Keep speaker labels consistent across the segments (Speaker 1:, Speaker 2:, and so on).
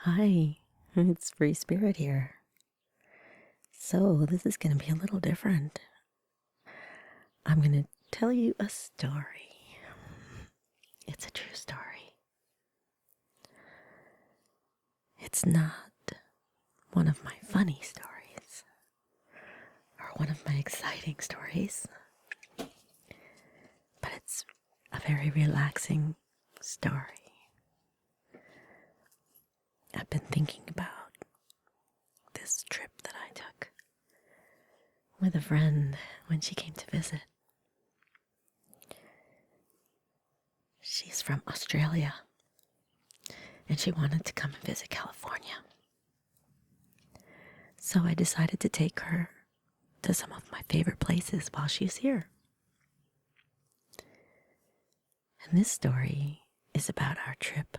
Speaker 1: Hi, it's Free Spirit here. So, this is going to be a little different. I'm going to tell you a story. It's a true story. It's not one of my funny stories or one of my exciting stories, but it's a very relaxing story. I've been thinking about this trip that I took with a friend when she came to visit. She's from Australia, and she wanted to come and visit California. So I decided to take her to some of my favorite places while she's here. And this story is about our trip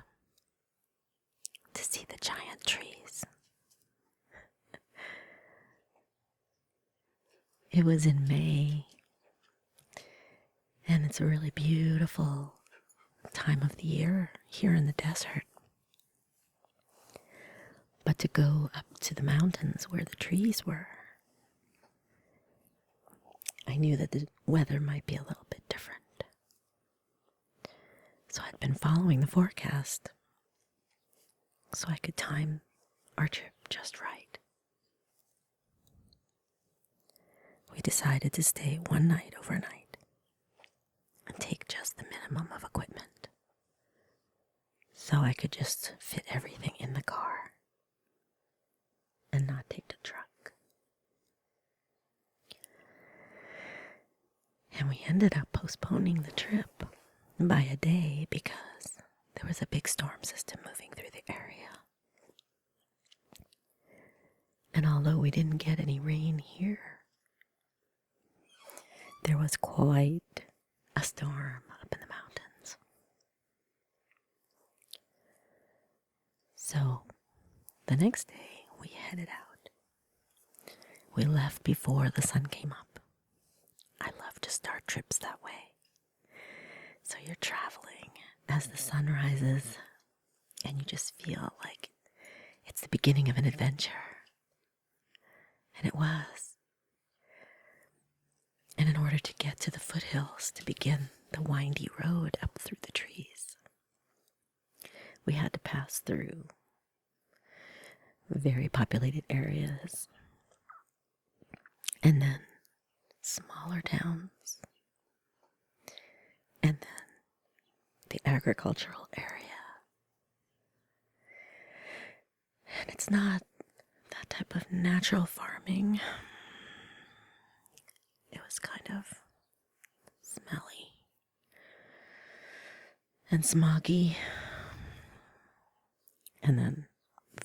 Speaker 1: to see the giant trees. It was in May, and it's a really beautiful time of the year here in the desert. But to go up to the mountains where the trees were, I knew that the weather might be a little bit different. So I'd been following the forecast so I could time our trip just right. We decided to stay one night overnight and take just the minimum of equipment so I could just fit everything in the car and not take the truck. And we ended up postponing the trip by a day because there was a big storm system moving through the area. And although we didn't get any rain here, there was quite a storm up in the mountains. So the next day we headed out. We left before the sun came up. I love to start trips that way. So you're traveling as the sun rises and you just feel like it's the beginning of an adventure. And it was. And in order to get to the foothills to begin the windy road up through the trees, we had to pass through very populated areas and then smaller towns and then the agricultural area. And it's not that type of natural farming. It was kind of smelly and smoggy, and then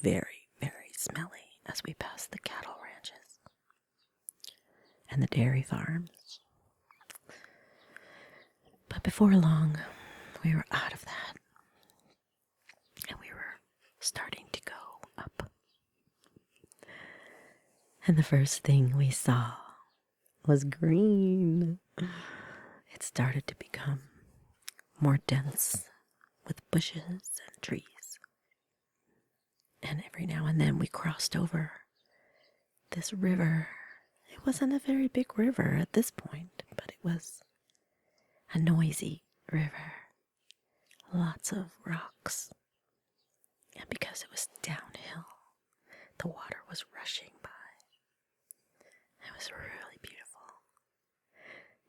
Speaker 1: very, very smelly as we passed the cattle ranches and the dairy farms. But before long, we were out of that, and we were starting to go up. And the first thing we saw was green. It started to become more dense with bushes and trees. And every now and then we crossed over this river. It wasn't a very big river at this point, but it was a noisy river. Lots of rocks. And because it was downhill, the water was rushing by. It was really beautiful.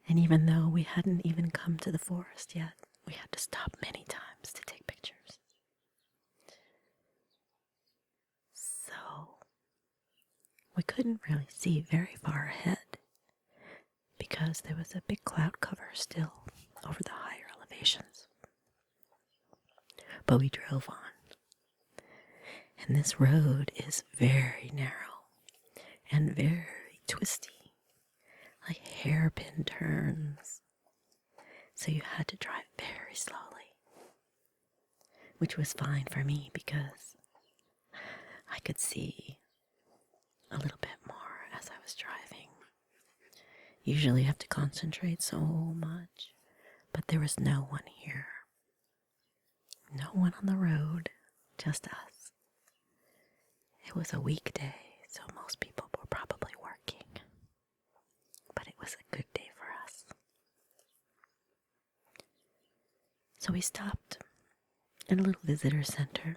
Speaker 1: And even though we hadn't even come to the forest yet, we had to stop many times to take pictures. So, we couldn't really see very far ahead because there was a big cloud cover still over the higher elevations. But we drove on. And this road is very narrow and very twisty, like hairpin turns. So you had to drive very slowly, which was fine for me because I could see a little bit more as I was driving. Usually you have to concentrate so much, but there was no one here. No one on the road, just us. It was a weekday, so most people were probably working. But it was a good day for us. So we stopped in a little visitor center,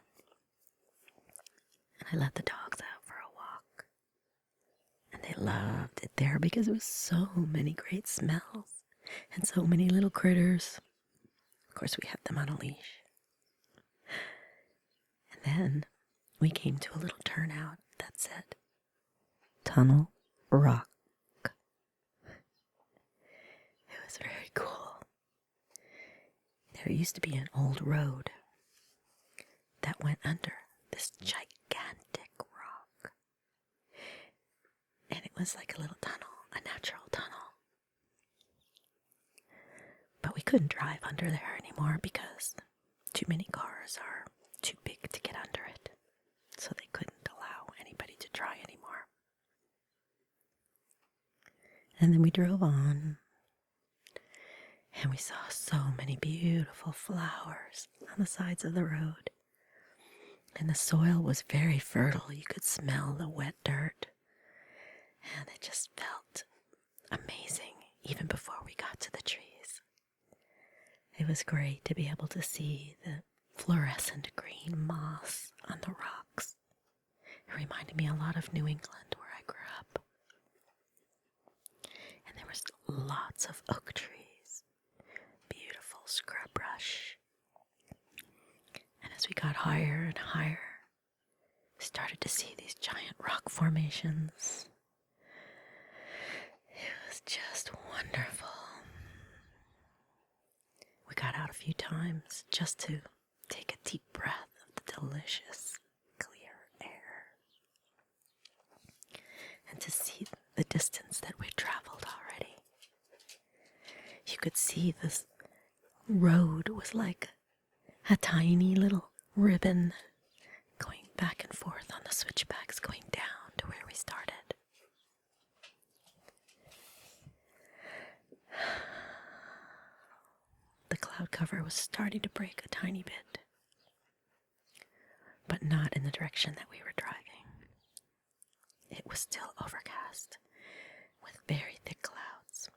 Speaker 1: and I let the dogs out for a walk. And they loved it there because it was so many great smells and so many little critters. Of course, we had them on a leash. And then we came to a little turnout that said, Tunnel Rock. It was very cool. There used to be an old road that went under this gigantic rock. And it was like a little tunnel, a natural tunnel. But we couldn't drive under there anymore because too many cars are too big to get under it. So they couldn't allow anybody to try anymore. And then we drove on, and we saw so many beautiful flowers on the sides of the road. And the soil was very fertile. You could smell the wet dirt. And it just felt amazing even before we got to the trees. It was great to be able to see the fluorescent green moss on the rocks. It reminded me a lot of New England where I grew up. And there was lots of oak trees, beautiful scrub brush. And as we got higher and higher, we started to see these giant rock formations. It was just wonderful. We got out a few times just to take a deep breath of the delicious, clear air. And to see the distance that we traveled already. You could see this road was like a tiny little ribbon going back and forth on the switchbacks going down to where we started. The cloud cover was starting to break a tiny bit, but not in the direction that we were driving. It was still overcast with very thick clouds.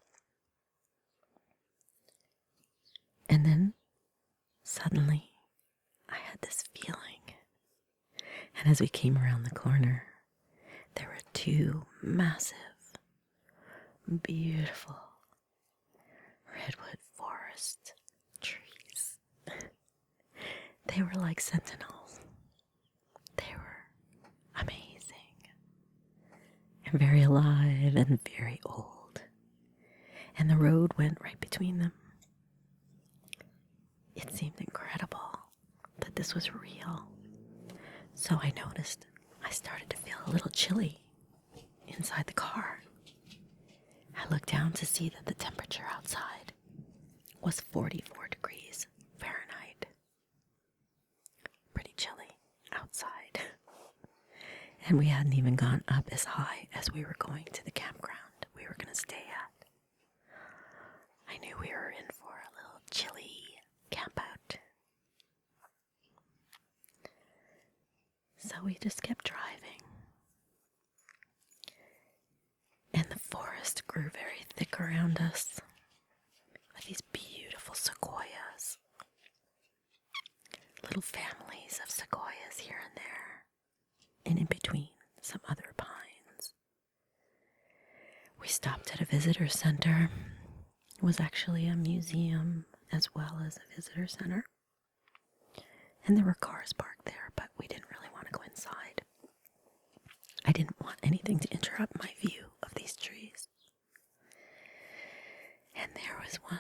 Speaker 1: And then, suddenly, I had this feeling. And as we came around the corner, there were two massive, beautiful redwood forest trees. They were like sentinels. They were amazing. And very alive and very old. And the road went right between them. It seemed incredible that this was real. So I noticed I started to feel a little chilly inside the car. I looked down to see that the temperature outside was 44 degrees Fahrenheit. Pretty chilly outside. And we hadn't even gone up as high as we were going to the campground we were going to stay at. I knew we were in for a little chilly camp out. So we just kept driving. And the forest grew very thick around us with these beautiful sequoias. Little families of sequoias here and there. And in between, some other pines. We stopped at a visitor center. It was actually a museum as well as a visitor center. And there were cars parked there, but we didn't really want to go inside. I didn't want anything to interrupt my view of these trees. And there was one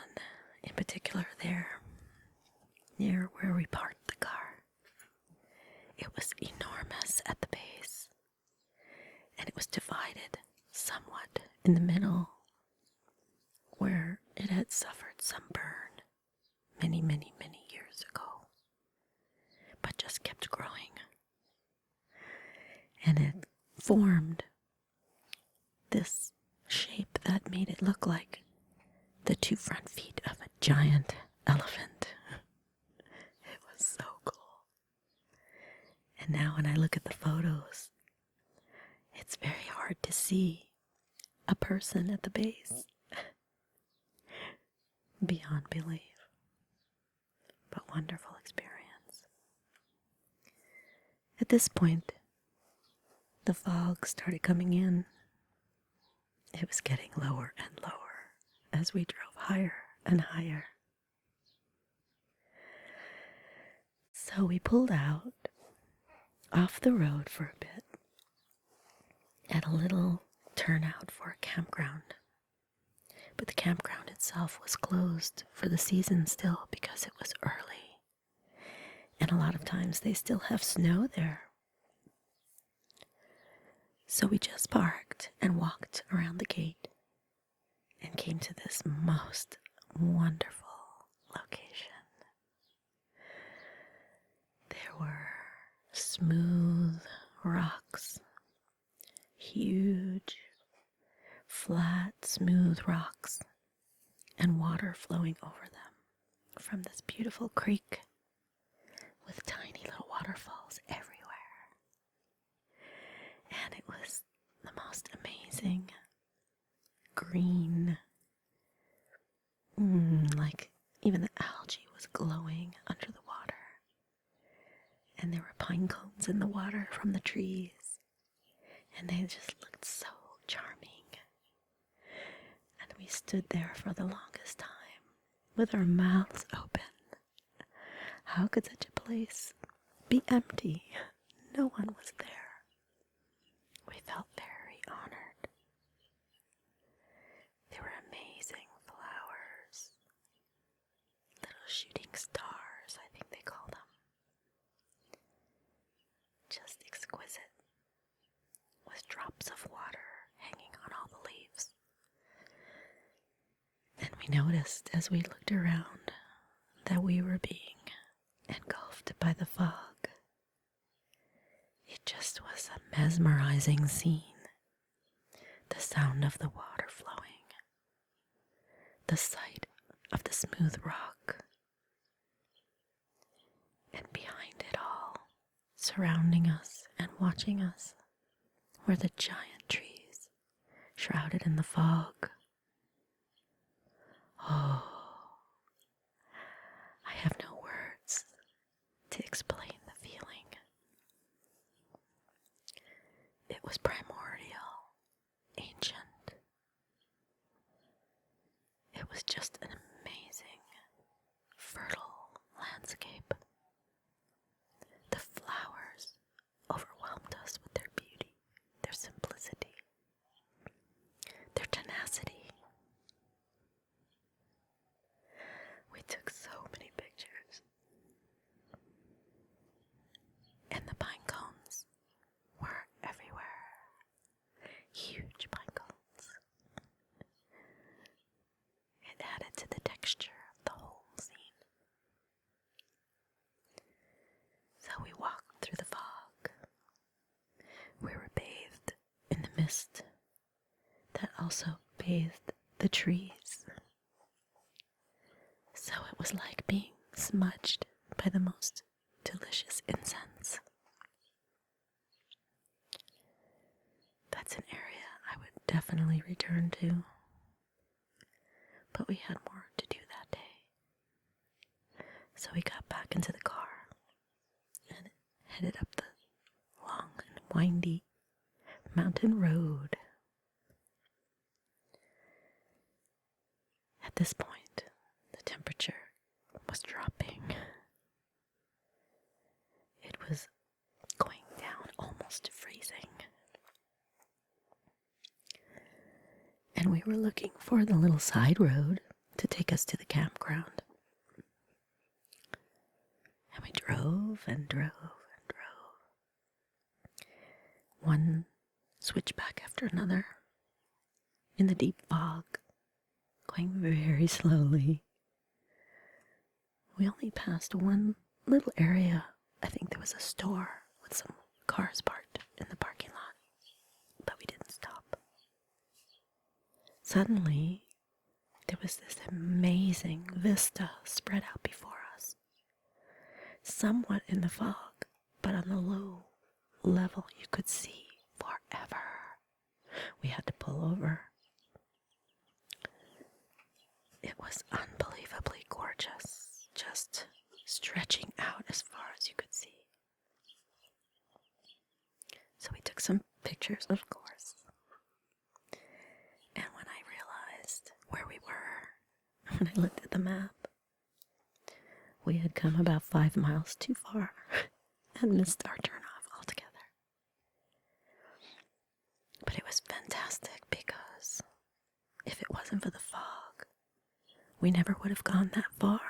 Speaker 1: in particular there, near where we parked the car. It was enormous at the base, and it was divided somewhat in the middle, where it had suffered some burn many, many, many years ago, but just kept growing. And it formed this shape that made it look like the two front feet of a giant elephant. It was so cool. And now when I look at the photos, It's very hard to see a person at the base. Beyond belief, but wonderful experience. At this point, the fog started coming in. It was getting lower and lower as we drove higher and higher. So we pulled out off the road for a bit at a little turnout for a campground. But the campground itself was closed for the season still because it was early. And a lot of times they still have snow there. So we just parked and walked around the gate and came to this most wonderful location. There were smooth rocks, huge, flat, smooth rocks, and water flowing over them from this beautiful creek with tiny little waterfalls everywhere. And it was the most amazing green, like even the algae was glowing under the water. And there were pine cones in the water from the trees. And they just looked so charming. And we stood there for the longest time with our mouths open. How could such a place be empty? No one was there. We felt very honored. There were amazing flowers, little shooting stars, I think they call them. Just exquisite, with drops of water hanging on all the leaves. And we noticed as we looked around that we were being engulfed by the fog. It just was a mesmerizing scene. The sound of the water flowing, the sight of the smooth rock, and behind it all, surrounding us and watching us, were the giant trees shrouded in the fog. Oh, I have no words to explain the feeling. It was primordial, ancient. It was just an amazing, fertile landscape. The flowers overwhelmed us with their beauty, their simplicity, their tenacity. We took so many pictures. And the pine cones were everywhere. Huge pine cones. It added to the texture of the whole scene. So we walked through the fog. We were bathed in the mist that also bathed the trees. So it was like being smudged by the most delicious incense. That's an area I would definitely return to. But we had more to do that day. So we got back into the car and headed up the long and windy mountain road. At this point, the temperature was dropping. It was going down almost to freezing. And we were looking for the little side road to take us to the campground. And we drove and drove and drove. One switchback after another in the deep fog, going very slowly. We only passed one little area. I think there was a store with some cars parked in the parking lot, but we didn't stop. Suddenly, there was this amazing vista spread out before us, somewhat in the fog, but on the low level you could see forever. we had to pull over. It was unbelievably gorgeous, just stretching out as far as you could see. So we took some pictures, of course. And when I realized where we were, when I looked at the map, we had come about 5 miles too far and missed our turnoff altogether. But it was fantastic because if it wasn't for the fog, we never would have gone that far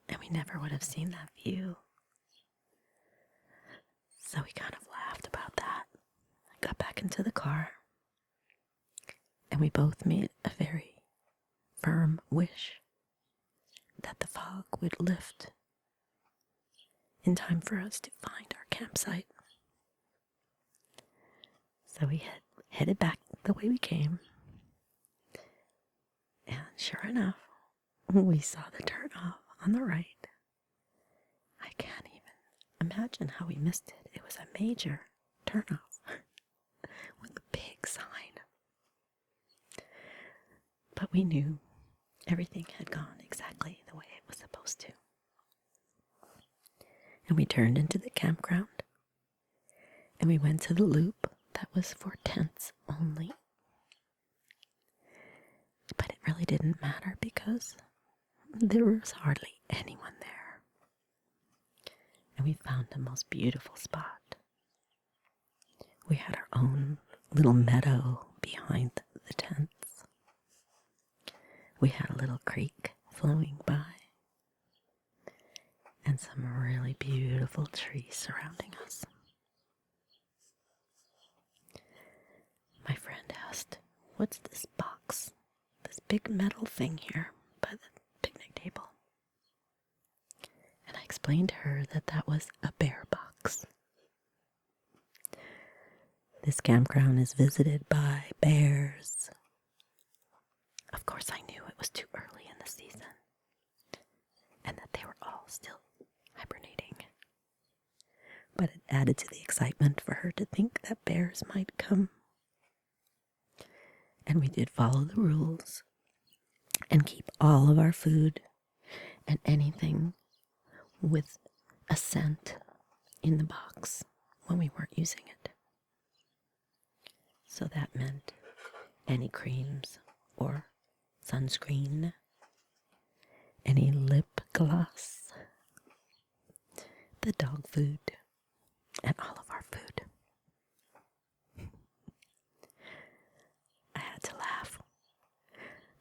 Speaker 1: and we never would have seen that view. So we kind of laughed about that. I got back into the car and we both made a very firm wish that the fog would lift in time for us to find our campsite. So we headed back the way we came. And sure enough, we saw the turnoff on the right. I can't even imagine how we missed it. It was a major turnoff with a big sign. But we knew everything had gone exactly the way it was supposed to. And we turned into the campground. And we went to the loop that was for tents only. But it really didn't matter because there was hardly anyone there. And we found the most beautiful spot. We had our own little meadow behind the tents. We had a little creek flowing by and some really beautiful trees surrounding us. My friend asked, "What's this box? This big metal thing here by the picnic table?" And I explained to her that that was a bear box. This campground is visited by bears. Of course, I knew it was too early in the season and that they were all still hibernating. But it added to the excitement for her to think that bears might come. And we did follow the rules and keep all of our food and anything with a scent in the box when we weren't using it. So that meant any creams or sunscreen, any lip gloss, the dog food, and all of our food. I had to laugh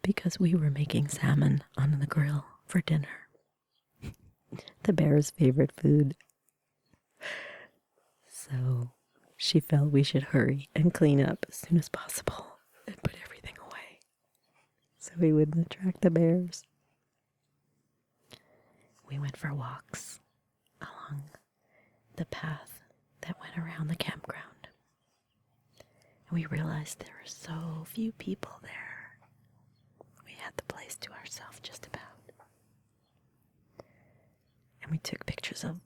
Speaker 1: because we were making salmon on the grill for dinner. The bear's favorite food. So she felt we should hurry and clean up as soon as possible and put everything away so we wouldn't attract the bears. We went for walks along the path that went around the campground. And we realized there were so few people there. We had the place to ourselves just about. And we took pictures of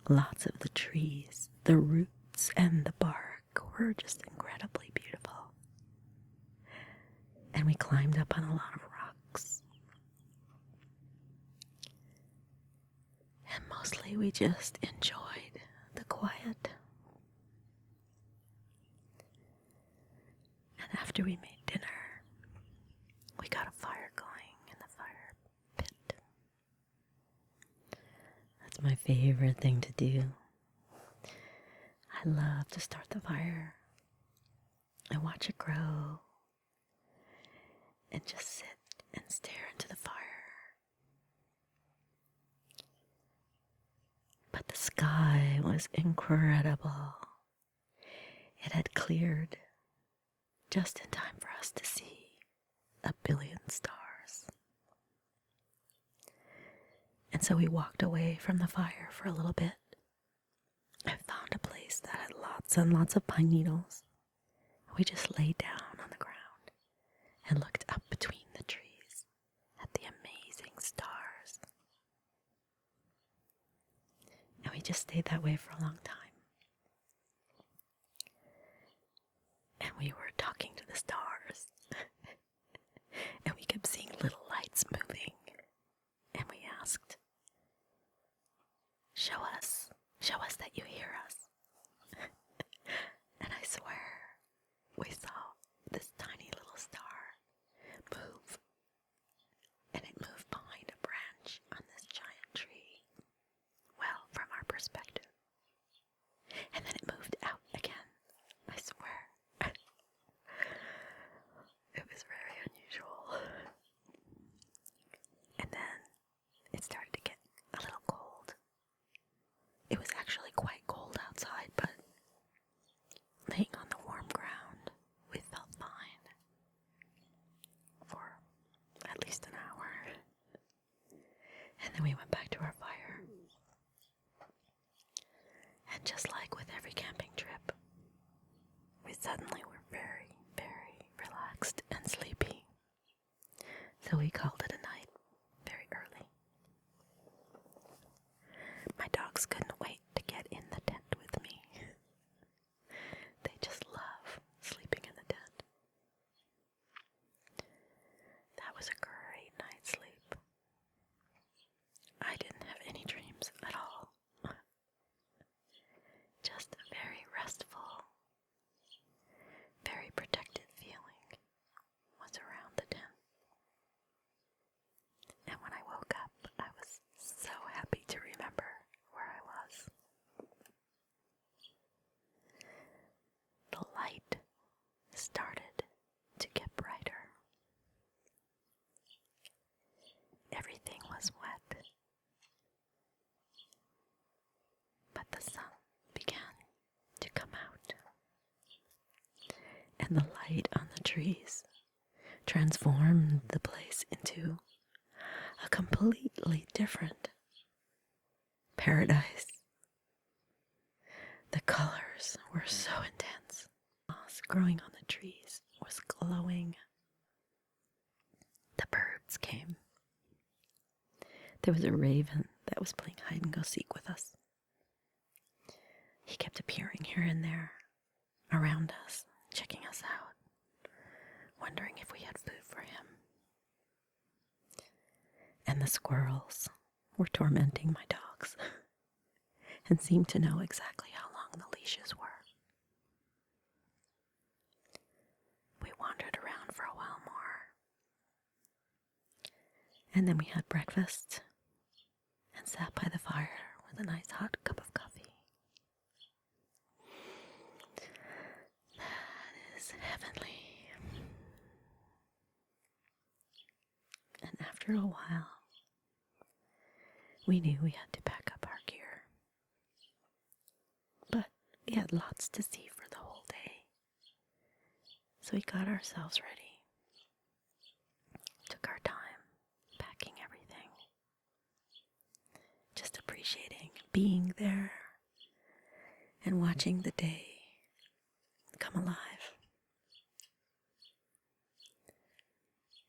Speaker 1: lots of the trees. The roots and the bark were just incredibly beautiful. And we climbed up on a lot of rocks. And mostly we just enjoyed the quiet. And after we made dinner, we got a fire going in the fire pit. That's my favorite thing to do. I love to start the fire and watch it grow and just sit and stare into the fire. But the sky was incredible. It had cleared just in time for us to see 1 billion stars. And so we walked away from the fire for a little bit. I found a place that had lots and lots of pine needles. We just laid down on the ground and looked up between the trees at the amazing stars. And we just stayed that way for a long time. And we were talking to the stars. And we kept seeing little lights moving. And we asked, show us that you hear us. And I swear, we saw this tiny little star move. And it moved behind a branch on this giant tree. Well, from our perspective. And then it moved out again. I swear. It was very unusual. And then it started to get a little cold. It was actually quite cold outside, but laying on the warm ground, we felt fine for at least an hour. And then we went back to our fire. And just like with every camping trip, we suddenly were very, very relaxed and sleepy. So we called it a night very early. My dogs couldn't wait to get in the tent with me. They just love sleeping in the tent. That was a great night's sleep. I didn't have any dreams at all. Just a very restful, very protected feeling was around the tent. And when I woke up, I was so happy to remember where I was. The light started to get brighter. Everything was wet, but the sun began to come out, and the light on the trees transformed the place into a completely different paradise. The colors were so intense. Moss growing on the trees was glowing. The birds came. There was a raven that was playing hide and go seek with us. He kept appearing here and there around us, checking us out, wondering if we had food for him. And the squirrels were tormenting my dogs and seemed to know exactly how long the leashes were. We wandered around for a while more. And then we had breakfast and sat by the fire with a nice hot cup of coffee. That is heavenly. And after a while, we knew we had to pack up our gear. But we had lots to see for the whole day. So we got ourselves ready. Took our time packing everything. Just appreciating being there and watching the day come alive.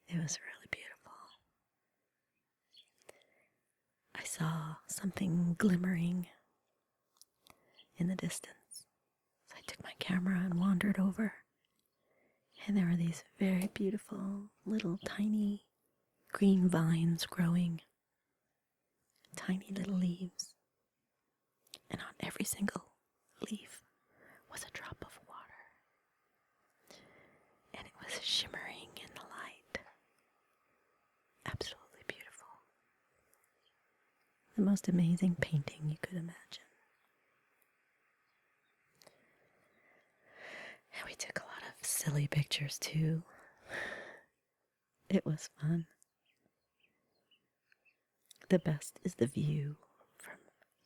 Speaker 1: It was really beautiful. I saw something glimmering in the distance. So I took my camera and wandered over. And there were these very beautiful little tiny green vines growing. Tiny little leaves. And on every single leaf was a drop of water. And it was shimmering in the light. Absolutely beautiful. The most amazing painting you could imagine. And we took a lot of silly pictures too. It was fun. The best is the view from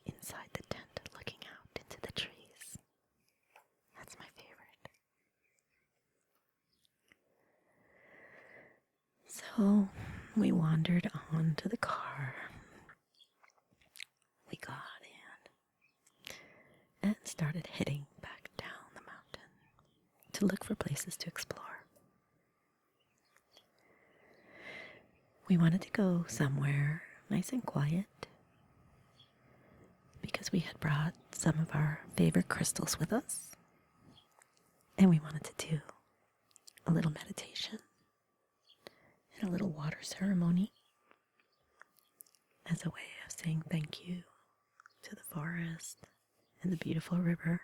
Speaker 1: inside the tent looking out into the trees. That's my favorite. So we wandered on to the car. We got in and started heading back down the mountain to look for places to explore. We wanted to go somewhere nice and quiet because we had brought some of our favorite crystals with us, and we wanted to do a little meditation and a little water ceremony as a way of saying thank you to the forest and the beautiful river.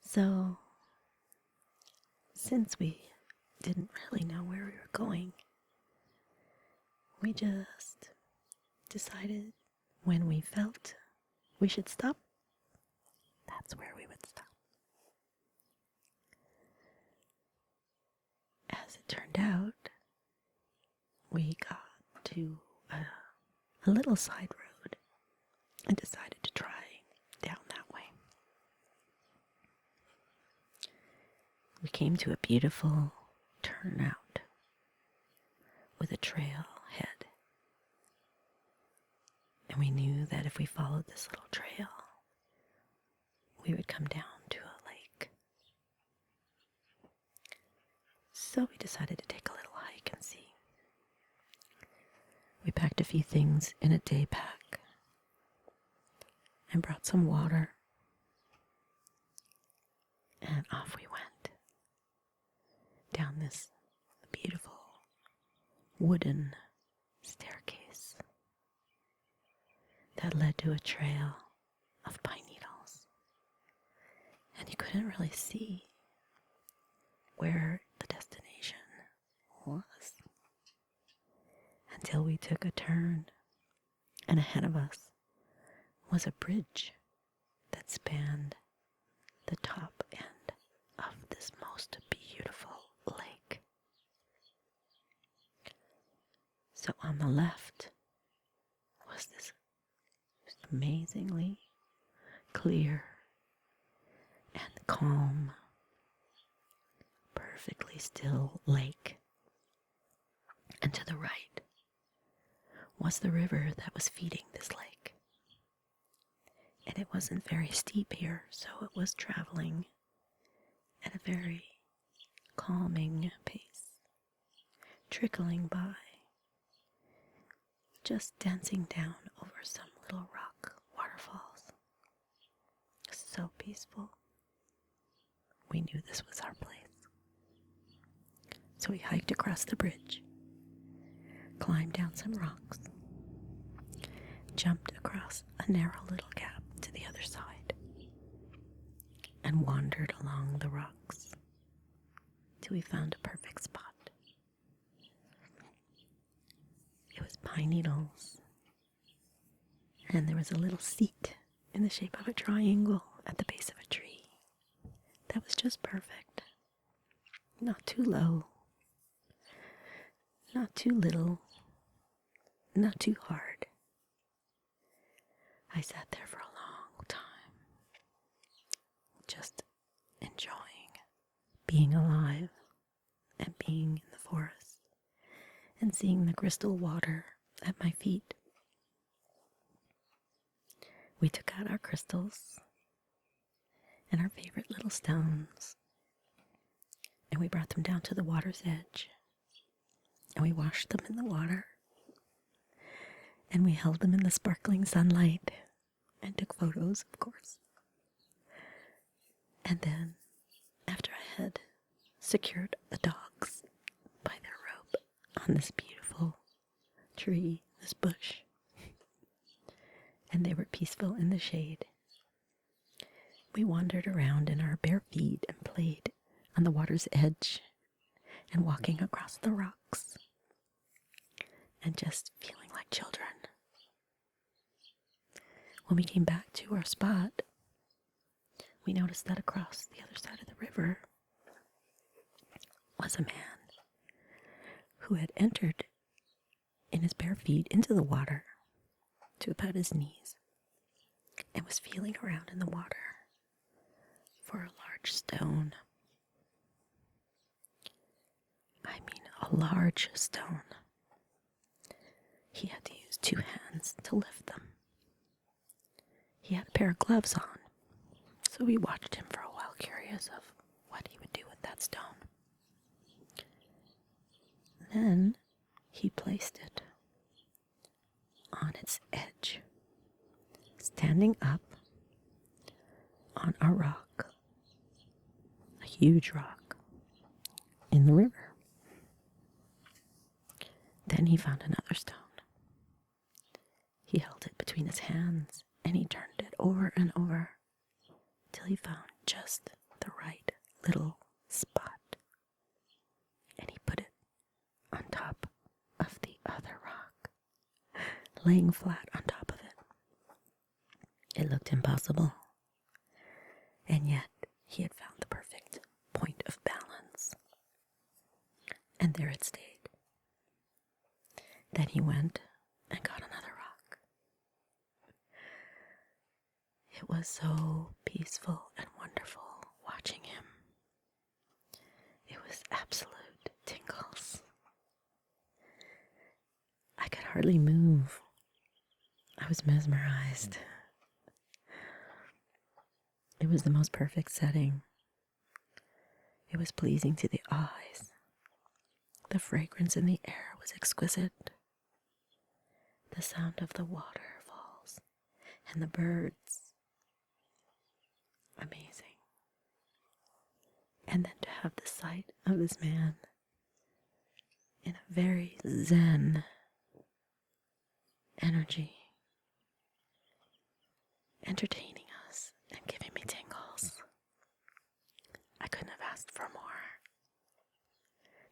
Speaker 1: So, since we didn't really know where we were going, we just decided when we felt we should stop, that's where we would stop. As it turned out, we got to a little side road and decided to try down that way. We came to a beautiful turnout with a trail head. And we knew that if we followed this little trail, we would come down to a lake. So we decided to take a little hike and see. We packed a few things in a day pack and brought some water. And off we went down this beautiful wooden staircase that led to a trail of pine needles. And you couldn't really see where the destination was until we took a turn, and ahead of us was a bridge that spanned the top end of this most beautiful lake. So on the left was this amazingly clear and calm, perfectly still lake. And to the right was the river that was feeding this lake. And it wasn't very steep here, so it was traveling at a very calming pace, trickling by, just dancing down over some little rock waterfalls. So peaceful. We knew this was our place. So we hiked across the bridge, climbed down some rocks, jumped across a narrow little gap to the other side, and wandered along the rocks till we found a perfect spot. It was pine needles, and there was a little seat in the shape of a triangle at the base of a tree that was just perfect. Not too low, not too little, not too hard. I sat there for a long time, just enjoying being alive and being in the forest and seeing the crystal water at my feet. We took out our crystals and our favorite little stones, and we brought them down to the water's edge, and we washed them in the water, and we held them in the sparkling sunlight and took photos, of course. And then, after I had secured the dogs by their rope on this beautiful tree, this bush, and they were peaceful in the shade, we wandered around in our bare feet and played on the water's edge and walking across the rocks and just feeling like children. When we came back to our spot, we noticed that across the other side of the river was a man who had entered in his bare feet into the water to about his knees and was feeling around in the water for a large stone. I mean, a large stone. He had to use 2 hands to lift them. He had a pair of gloves on, so we watched him for a while, curious of what he would do with that stone. Then he placed it on its edge, standing up on a rock, a huge rock in the river. Then he found another stone. He held it between his hands and he turned it over and over till he found just the right little spot. And he put it on top of the other rock, laying flat on top of it. It looked impossible. And yet he had found the perfect point of balance. And there it stayed. Then he went and got another rock. It was so peaceful and wonderful watching him. It was absolute tingles. I could hardly move. I was mesmerized. It was the most perfect setting. It was pleasing to the eyes. The fragrance in the air was exquisite. The sound of the waterfalls and the birds. Amazing. And then to have the sight of this man in a very zen energy, entertaining us and giving me tingles. I couldn't have asked for more.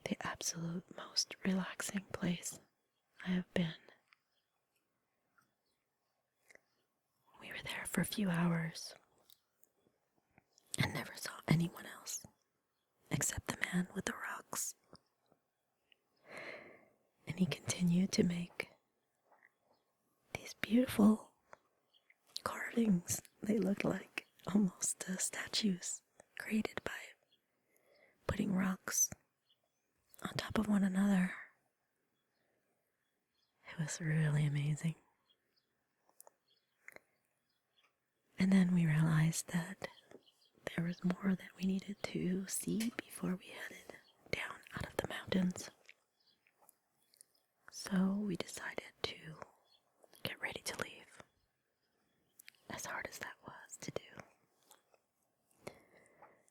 Speaker 1: The absolute most relaxing place I have been. We were there for a few hours and never saw anyone else except the man with the rocks. And he continued to make these beautiful carvings. They looked like almost statues created by putting rocks on top of one another. It was really amazing. And then we realized that there was more that we needed to see before we headed down out of the mountains. So we decided to get ready to leave, as hard as that was to do.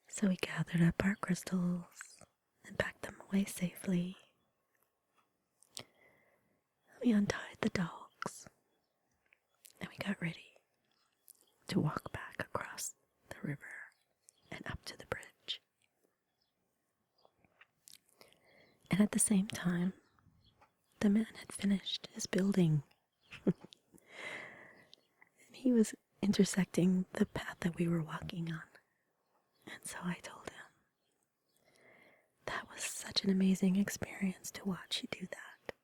Speaker 1: So we gathered up our crystals and packed them away safely. We untied the dogs and we got ready to walk back across the river and up to the bridge. And at the same time, the man had finished his building. And he was intersecting the path that we were walking on. And so I told him, that was such an amazing experience to watch you do that.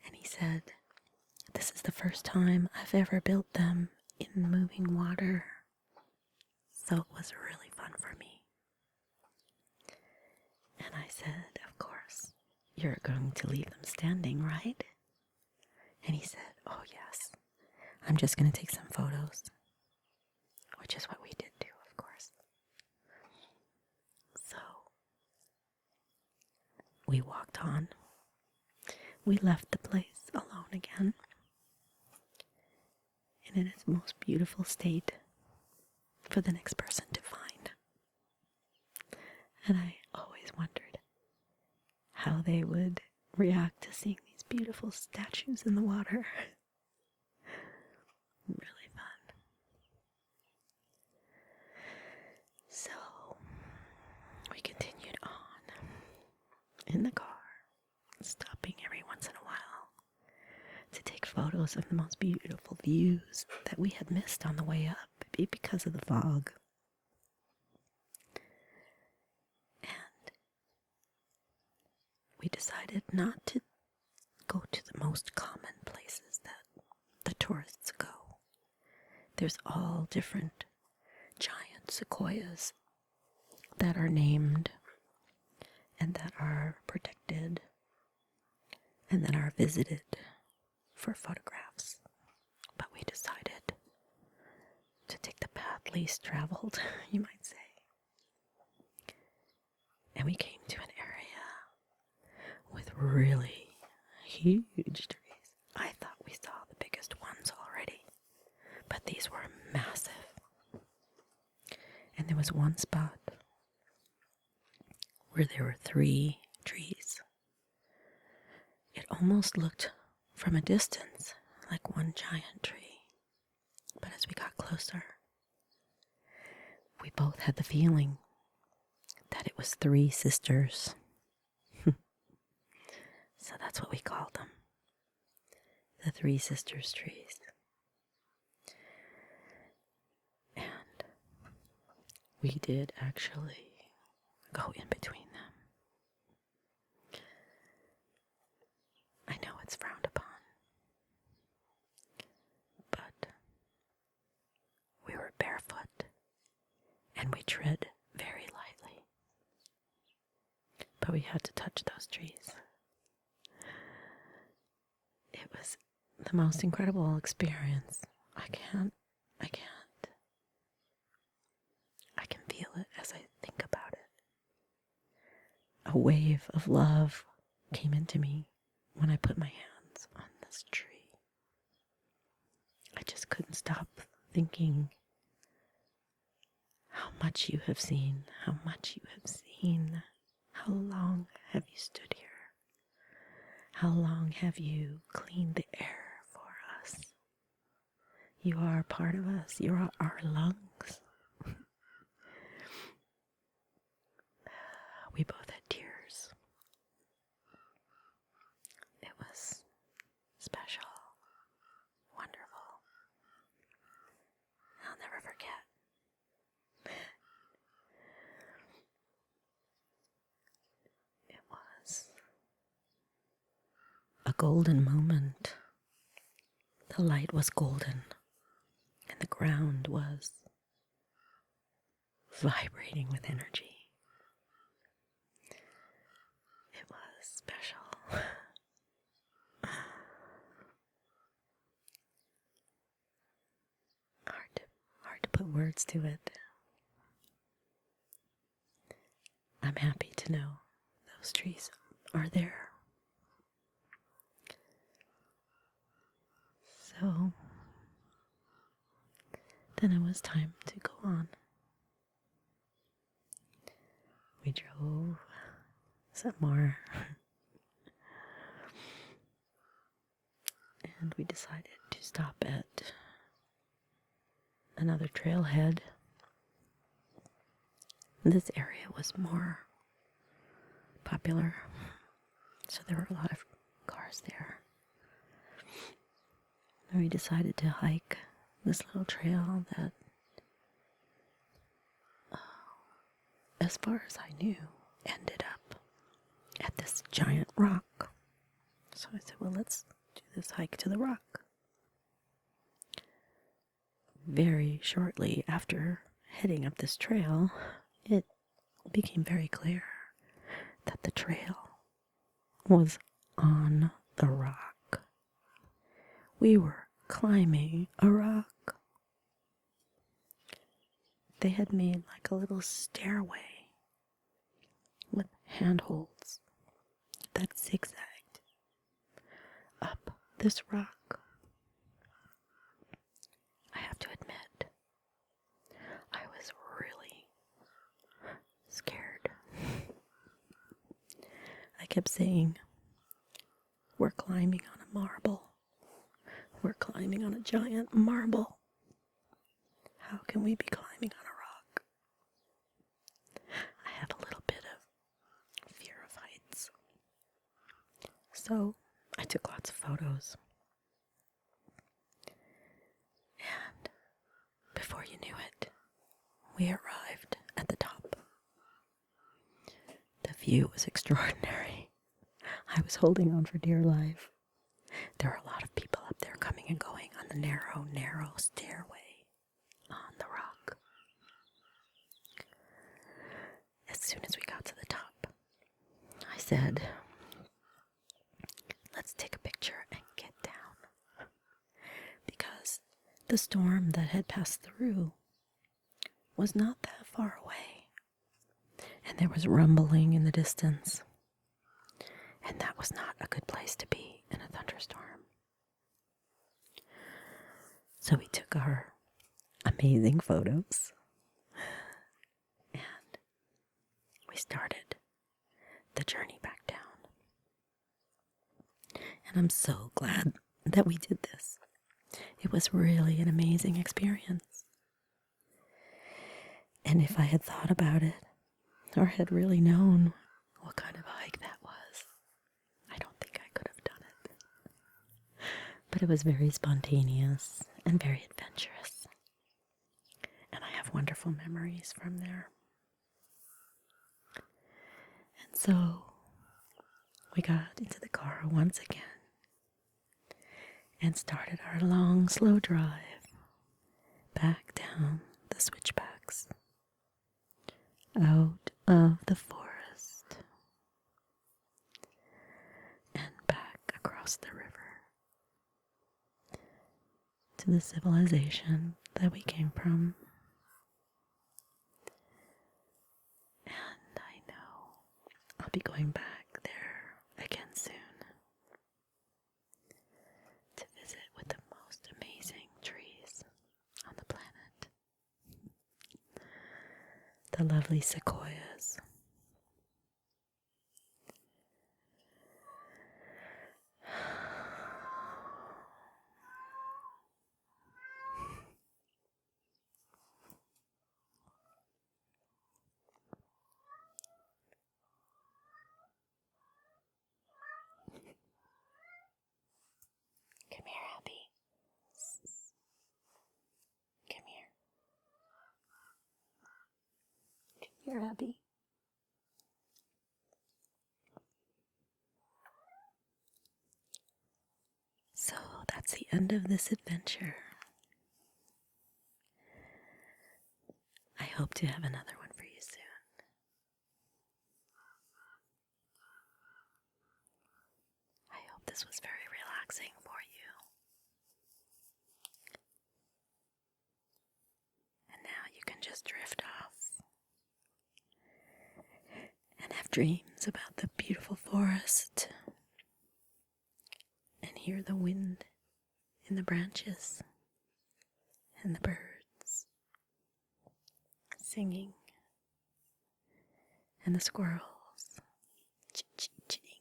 Speaker 1: And he said, this is the first time I've ever built them in moving water. So it was really fun for me. And I said, of course, you're going to leave them standing, right? And he said, oh yes, I'm just going to take some photos. Which is what we did do, of course. So we walked on. We left the place alone again. And in its most beautiful state for the next person to find. And I always wondered how they would react to seeing these beautiful statues in the water. Really fun. So we continued on in the car, stopping every once in a while to take photos of the most beautiful views that we had missed on the way up because of the fog. And we decided not to go to the most common places that the tourists go. There's all different giant sequoias that are named and that are protected and that are visited for photographs. But we decided to take the path least traveled, you might say. And we came to an area with really huge trees. I thought we saw the biggest ones already, but these were massive. And there there was one spot where there were 3 trees. It almost looked from a distance like one giant tree. But as we got closer, we both had the feeling that it was 3 sisters. So that's what we called them. The 3 sisters trees. And we did actually go in between them. I know it's frowned upon, but we were barefoot and we tread very lightly. But we had to touch those trees. It was the most incredible experience. I can feel it as I think about it. A wave of love came into me when I put my hands on this tree. I just couldn't stop thinking how much you have seen, how much you have seen. How long have you stood here? How long have you cleaned the air for us? You are a part of us. You are our lungs. We both had tears. It was special, wonderful. I'll never forget. It was a golden moment. The light was golden, and the ground was vibrating with energy. It was special. Hard to put words to it. I'm happy to know those trees are there. So then it was time to go on. We drove some more. And we decided to stop at another trailhead. This area was more popular, so there were a lot of cars there. And we decided to hike this little trail that, as far as I knew, ended up at this giant rock. So I said, well, let's do this hike to the rock. Very shortly after heading up this trail, it became very clear that the trail was on the rock. We were climbing a rock. They had made like a little stairway with handholds that zigzagged up this rock. I have to admit, I was really scared. I kept saying, we're climbing on a marble. We're climbing on a giant marble. How can we be climbing on a rock? I have a little bit of fear of heights. So I took lots of photos. And before you knew it, we arrived at the top. The view was extraordinary. I was holding on for dear life. There were a lot of people up there coming and going on the narrow stairway on the rock. As soon as we got to the top, I said, let's take a picture and get down. Because the storm that had passed through was not that far away. And there was rumbling in the distance. And that was not a good place to be in a thunderstorm. So we took our amazing photos. we started the journey back down. And I'm so glad that we did this. It was really an amazing experience. And if I had thought about it, or had really known what kind of hike that was, I don't think I could have done it. But it was very spontaneous and very adventurous. And I have wonderful memories from there. And so we got into the car once again and started our long, slow drive back down the switchbacks, out of the forest, and back across the river to the civilization that we came from. And I know I'll be going back there again soon to visit with the most amazing trees on the planet. The lovely sequoias. Come here, Abby. Come here. Come here, Abby. So that's the end of this adventure. I hope to have another one for you soon. I hope this was very relaxing for you. And now you can just drift off and have dreams about the beautiful forest and hear the wind in the branches and the birds singing and the squirrels chitting.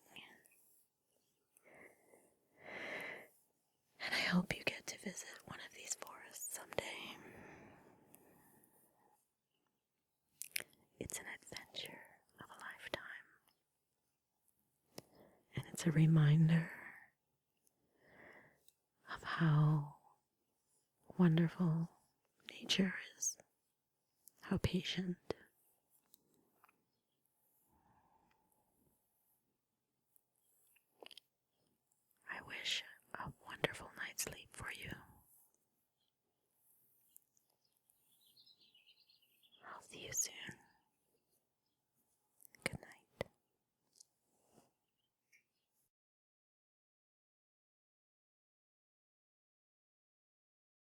Speaker 1: And I hope you get to visit one of these forests someday. It's an adventure of a lifetime. And it's a reminder of how wonderful nature is, how patient. I wish a wonderful night's sleep for you. I'll see you soon.